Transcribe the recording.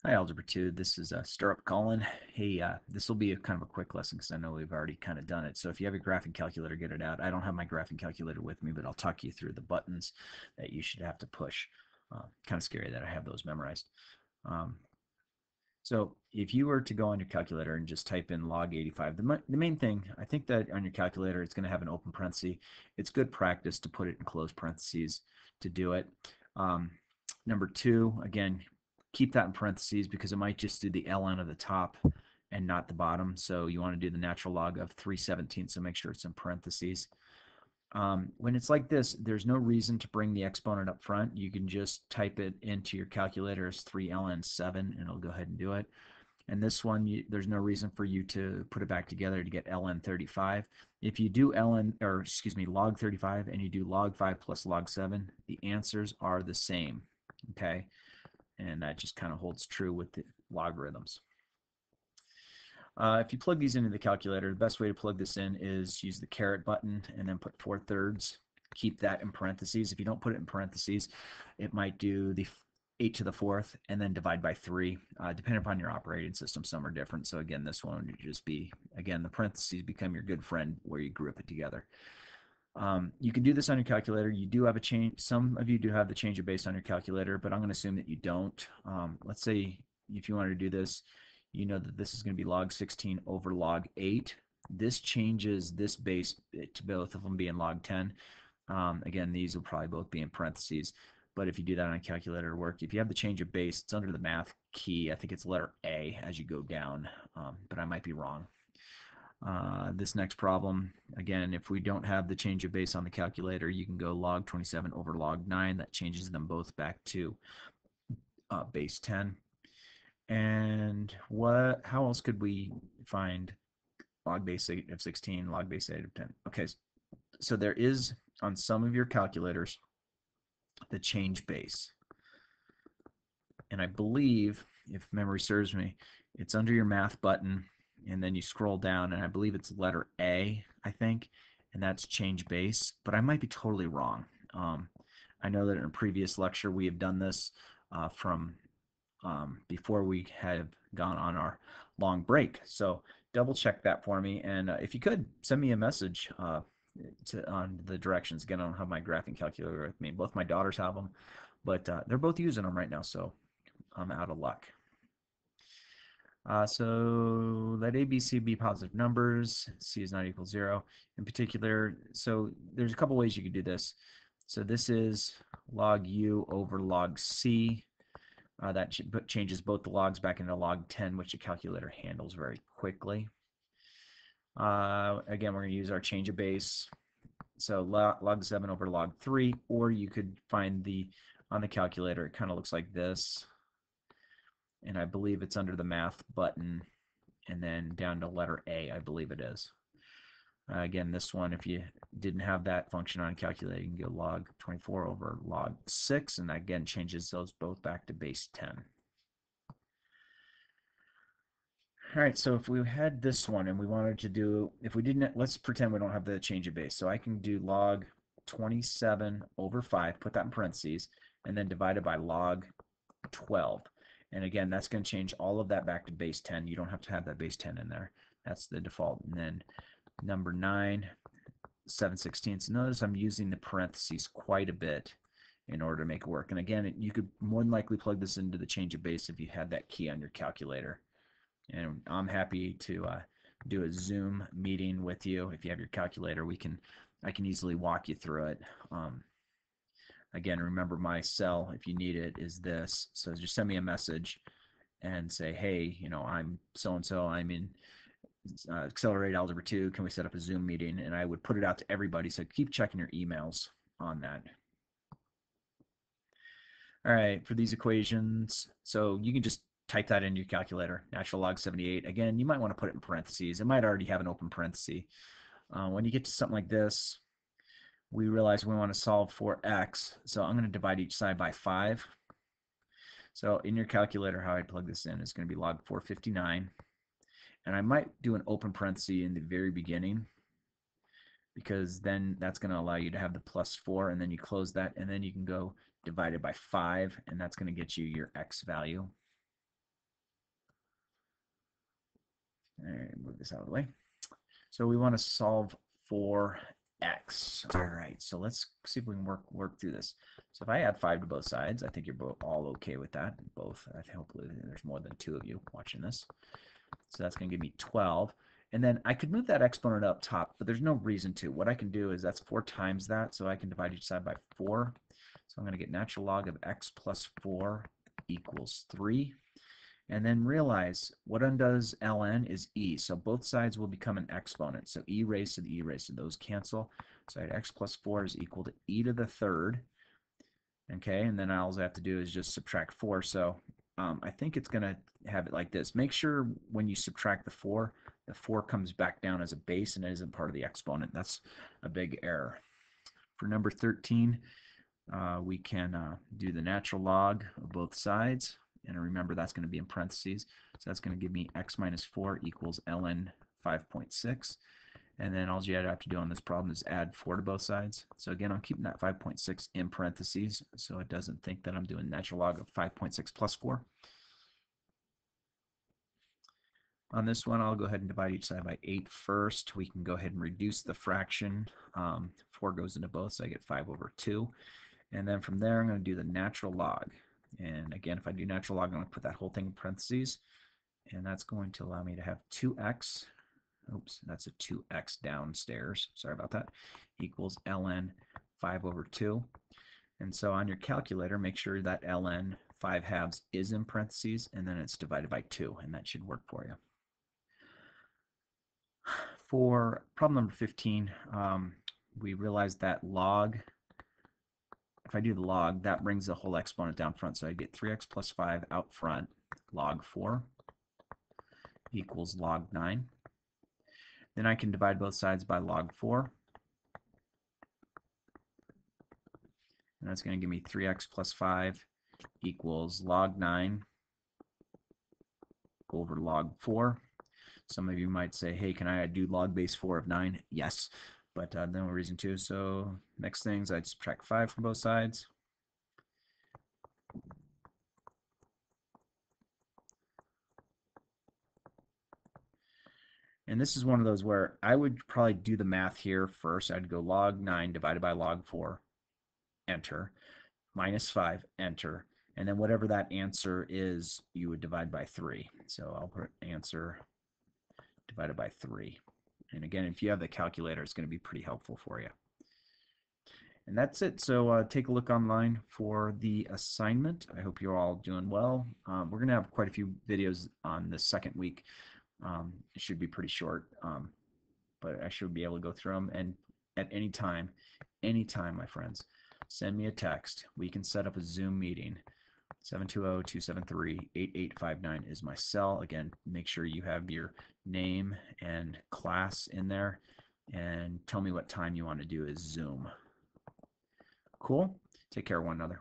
Hi, Algebra 2. This is Stirrup Colin. Hey, this will be a kind of a quick lesson because I know we've already kind of done it. So if you have your graphing calculator, get it out. I don't have my graphing calculator with me, but I'll talk you through the buttons that you should have to push. Kind of scary that I have those memorized. Um, so if you were to go on your calculator and just type in log 85, the main thing, I think that on your calculator, it's going to have an open parenthesis. It's good practice to put it in closed parentheses to do it. Um, Number two, again, keep that in parentheses because it might just do the ln of the top and not the bottom. So you want to do the natural log of 3/17, so make sure it's in parentheses. When it's like this, there's no reason to bring the exponent up front. You can just type it into your calculator as 3ln7, and it'll go ahead and do it. And this one, there's no reason for you to put it back together to get ln 35. If you do log 35 and you do log 5 plus log 7, the answers are the same, okay? And that just kind of holds true with the logarithms. If you plug these into the calculator, the best way to plug this in is use the caret button and then put 4/3. Keep that in parentheses. If you don't put it in parentheses, it might do the 8 to the 4th and then divide by 3. Depending upon your operating system, some are different. So again, this one would just be, again, the parentheses become your good friend where you group it together. You can do this on your calculator. You do have a change. Some of you do have the change of base on your calculator, but I'm going to assume that you don't. Let's say if you wanted to do this, you know that this is going to be log 16 over log 8. This changes this base to both of them being log 10. Again, these will probably both be in parentheses, but if you do that on a calculator to work, if you have the change of base, it's under the math key. I think it's letter A as you go down, but I might be wrong. This next problem, again, if we don't have the change of base on the calculator, you can go log 27 over log 9. That changes them both back to base 10. And how else could we find log base 8 of 16, log base 8 of 10? Okay, so there is on some of your calculators the change base. And I believe, if memory serves me, it's under your math button, and then you scroll down, and I believe it's letter A, I think, and that's change base, but I might be totally wrong. I know that in a previous lecture we have done this from before we have gone on our long break. So double check that for me, and if you could, send me a message on the directions. Again, I don't have my graphing calculator with me. Both my daughters have them, but they're both using them right now, so I'm out of luck. So let A, B, C be positive numbers. C is not equal to 0. In particular, so there's a couple ways you could do this. So this is log U over log C. That changes both the logs back into log 10, which the calculator handles very quickly. Again, we're going to use our change of base. So log 7 over log 3, or you could find on the calculator, it kind of looks like this. And I believe it's under the math button, and then down to letter A, I believe it is. Again, this one, if you didn't have that function on calculator, you can go log 24 over log 6, and that again changes those both back to base 10. All right, so if we had this one and we wanted to do, if we didn't, let's pretend we don't have the change of base. So I can do log 27 over 5, put that in parentheses, and then divide it by log 12. And again, that's going to change all of that back to base 10. You don't have to have that base 10 in there. That's the default. And then number 9, 7/16. Notice I'm using the parentheses quite a bit in order to make it work. And again, you could more than likely plug this into the change of base if you had that key on your calculator. And I'm happy to do a Zoom meeting with you. If you have your calculator, I can easily walk you through it. Again, remember my cell, if you need it, is this. So just send me a message and say, hey, I'm so-and-so, I'm in Accelerated Algebra 2, can we set up a Zoom meeting? And I would put it out to everybody, so keep checking your emails on that. All right, for these equations, so you can just type that into your calculator, natural log 78. Again, you might want to put it in parentheses. It might already have an open parenthesis. When you get to something like this, we realize we want to solve for x, so I'm going to divide each side by 5. So in your calculator, how I plug this in is going to be log 459. And I might do an open parenthesis in the very beginning, because then that's going to allow you to have the +4, and then you close that, and then you can go divided by 5, and that's going to get you your x value. All right, move this out of the way. So we want to solve for x. All right, so let's see if we can work through this. So if I add 5 to both sides, I think you're both all okay with that. Both. Hopefully there's more than 2 of you watching this. So that's going to give me 12. And then I could move that exponent up top, but there's no reason to. What I can do is that's 4 times that, so I can divide each side by 4. So I'm going to get natural log of x plus 4 equals 3. And then realize what undoes ln is e. So both sides will become an exponent. So e raised to the e raised to those cancel. So I had x plus 4 is equal to e to the third. Okay, and then all I have to do is just subtract 4. So I think it's going to have it like this. Make sure when you subtract the 4 comes back down as a base and it isn't part of the exponent. That's a big error. For number 13, we can do the natural log of both sides. And remember, that's going to be in parentheses. So that's going to give me x minus 4 equals ln 5.6. And then all you have to do on this problem is add 4 to both sides. So again, I'm keeping that 5.6 in parentheses so it doesn't think that I'm doing natural log of 5.6 plus 4. On this one, I'll go ahead and divide each side by 8 first. We can go ahead and reduce the fraction. 4 goes into both, so I get 5 over 2. And then from there, I'm going to do the natural log. And again, if I do natural log, I'm going to put that whole thing in parentheses. And that's going to allow me to have 2x. Oops, that's a 2x downstairs. Sorry about that. Equals ln 5 over 2. And so on your calculator, make sure that ln 5 halves is in parentheses, and then it's divided by 2, and that should work for you. For problem number 15, we realized that log, if I do the log, that brings the whole exponent down front. So I get 3x plus 5 out front, log 4 equals log 9. Then I can divide both sides by log 4. And that's going to give me 3x plus 5 equals log 9 over log 4. Some of you might say, hey, can I do log base 4 of 9? Yes, but no reason to. So next things, I'd subtract 5 from both sides. And this is one of those where I would probably do the math here first. I'd go log 9 divided by log 4, enter, minus 5, enter. And then whatever that answer is, you would divide by 3. So I'll put answer divided by 3. And again, if you have the calculator, it's going to be pretty helpful for you. And that's it. So take a look online for the assignment. I hope you're all doing well. We're going to have quite a few videos on the second week. It should be pretty short, but I should be able to go through them. And at any time, my friends, send me a text. We can set up a Zoom meeting. 720-273-8859 is my cell. Again, make sure you have your name and class in there, and tell me what time you want to do is Zoom. Cool? Take care of one another.